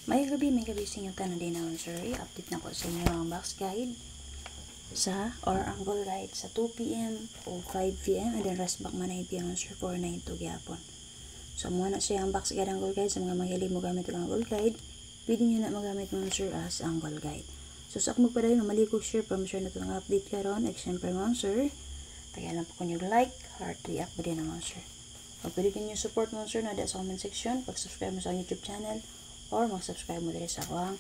May gabi sa inyo tanan din naman sir. I-update na ko sa inyo ang box guide or angle guide sa 2 p.m. o 5 p.m. and then rest back man 9 p.m. sir 492 gyapon. So muna siya ang box guide angle guide sa mga mahilig mo gamit ang angle guide. Pwede niyo na magamit mo sir as angle guide. So sa akong magpadayon na malikog sir from sure na ito ang update karon. Siyempre mo sir. Kaya lang po kung like, heart, react mo din naman sir. Pag pwede niyo support mo sir na sa comment section. Pag-subscribe mo sa YouTube channel. Or mag-subscribe mo din sa akong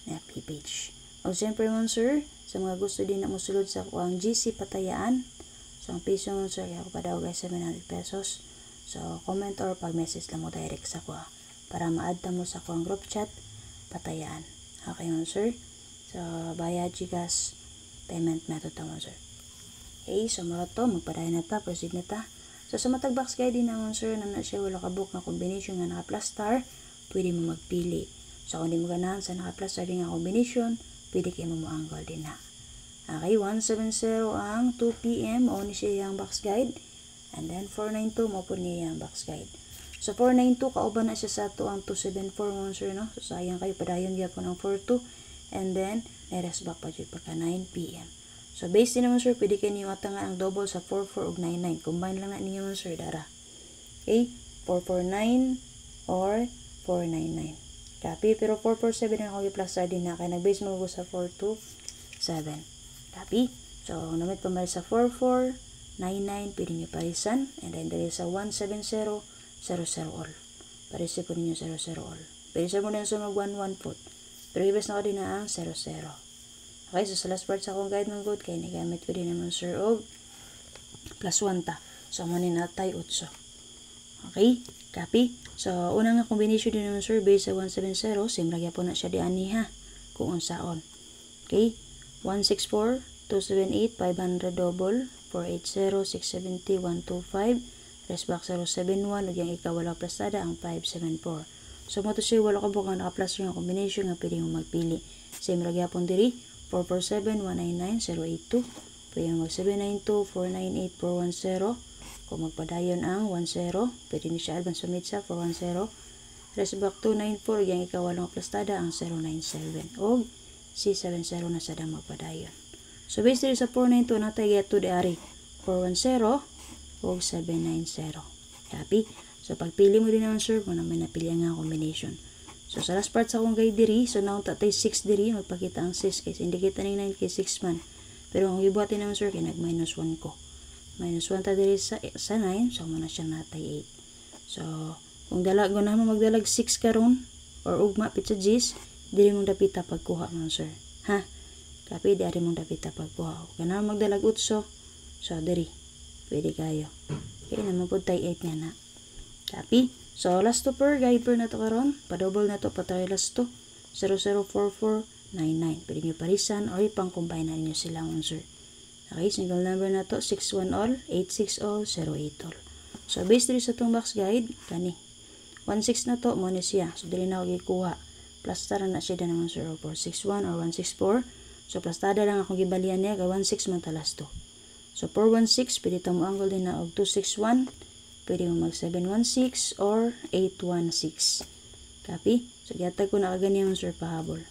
FB page. O siyempre mo sir, sa mga gusto din na musulod sa akong GC Patayaan, so ang piso mo sir, kaya ko pa daw guys 700 pesos. So comment or pag-message lang mo direct sa ako para ma-add mo sa akong group chat Patayaan. Okay mo sir? So bayad Gcash payment method mo sir. Okay, so mara to, magpadayon na ta, proceed na ta. So sa matag box guide din naman sir, na siya wala kabook na combination nga naka-plus star, pwede mo magpili. So, kung di mo ganahan sa naka-plus star din nga combination, pwede kayo mo angle din na. Okay, 170 ang 2 p.m. o ni siya yung box guide. And then, 492 mo po niya yung box guide. So, 492, kauban na siya sa ito ang 274 mo, sir, no? So, sayang kayo, padayon niya po ng 42. And then, neres back pa dyan pagka 9 p.m. So, based din naman, sir, pwede kayo niyo matangan ang double sa 44 o 99. Combine lang na ninyo, sir, dara. Okay, 449 or 499. Copy. Pero 447 na ako i-plus star din na. Kaya nag-base mo ko sa 427. Copy. So, namit pa mali sa 4499. Pwede nyo parisan. And then, dali sa 170, 00 all. Parisi po ninyo 00 all. Pwede sa muna yung sunog 11 po. Pero i-base na ko din na ang 00. Okay. So, sa last part sa akong guide ng good. Kaya nagamit ko din naman sir og plus 1 ta. So, manin natay 8. Okay. Copy. So, unang nga combination din naman sir, base sa 170, simragya po na siya di ani ha, kung unsaon. Okay, 164, 278, 500 double, 480, 670, 125, rest back 071, ug yung ikawala plastada ang 574. So, mo to siya wala ka bukang naka-plus yung combination nga pwede mo magpili. Simragya po diri, 447, 199, 082, pwede mo mag 792, 498, 410, kung magpadayon ang 10, pwede ni siya advance sumit sa 410. Rest back 294, yung ikawalong plastada ang 097. O C70 na sa dang magpadayon. So based sa 492 na tayo get to the ari 410 o 790. Copy. So pagpili mo din naman sir kung naman napili nga combination. So sa last part sa akong guide diri, so naon tatay 6 diri, magpakita ang 6 kasi hindi kita ng 9 kay 6 man. Pero ang ibuhatin naman sir kay nag minus 1 ko. Minus 1 ta diri sa 9, so muna siya natay 8. So, kung dalag na mo magdalag 6 karon or ugma pit sa G's, diri mong dapita pagkuha mo sir. Ha? Kapi diri mong dapita pagkuha. Kana magdalag 8, so diri pwede kayo. Okay naman pud tay 8 nga na. Kapi. So, last to per guide per na to karon, pa-double na to patay last to 004499. Pwede niyo parisan or ipang-combine na niyo sila mo sir. Okay, single number na to, 61 all, 86 all, 08 all. So, based dito sa itong box guide, kani. 16 na to, muna siya. So, dili na ako gikuha. Plastada na siya naman sir, 461 or 164. So, plastada lang akong gibalian niya, 16 man talas to. So, 416, pwede mo angle din na og 261. Pwede mo mag 716 or 816. Copy? So, gihatag ko na kaganyan sir pahabol.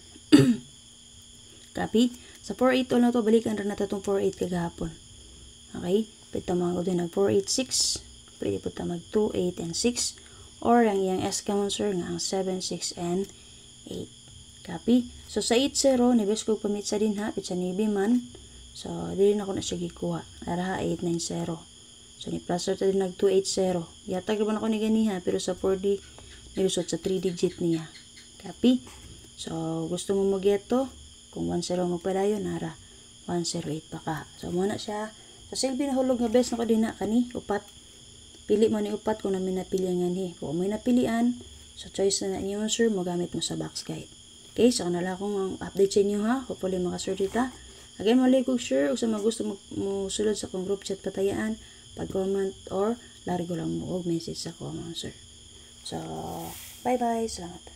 Copy? Sa 48 all na to, balikan rin natin itong 48 kagahapon. Okay? Pwede tamang din nag 486. Pwede po tamag 2, 8, and 6. Or ang iyang S common sir nga ang 7, 6, and 8. Copy? So sa 80, nibes ko pamit sa din ha, pitsa ni man. So, dili na ko na siya gikuha. Naraha 890. So, ni plus or din nag 280. Yatag naman ako ni ganiha, pero sa 4D, nilusot sa 3 digit niya. Copy? So, gusto mo mag-geto? Kung 10 magpadayon, nara 108 pa ka. So, muna siya. Sa silbi na hulog nga best na ko din na kani, upat. Pili mo ni upat kung namin napilihan nga ni. Kung may napilian, so choice na niyo sir, magamit mo sa box guide. Okay, so kanala akong update sa inyo ha. Hopefully makasurdita. Again, mali ko sure, kung sa mga gusto mo sulod sa kong group chat Patayaan, pag-comment or largo lang mo og message sa comment sir. So, bye-bye. Salamat.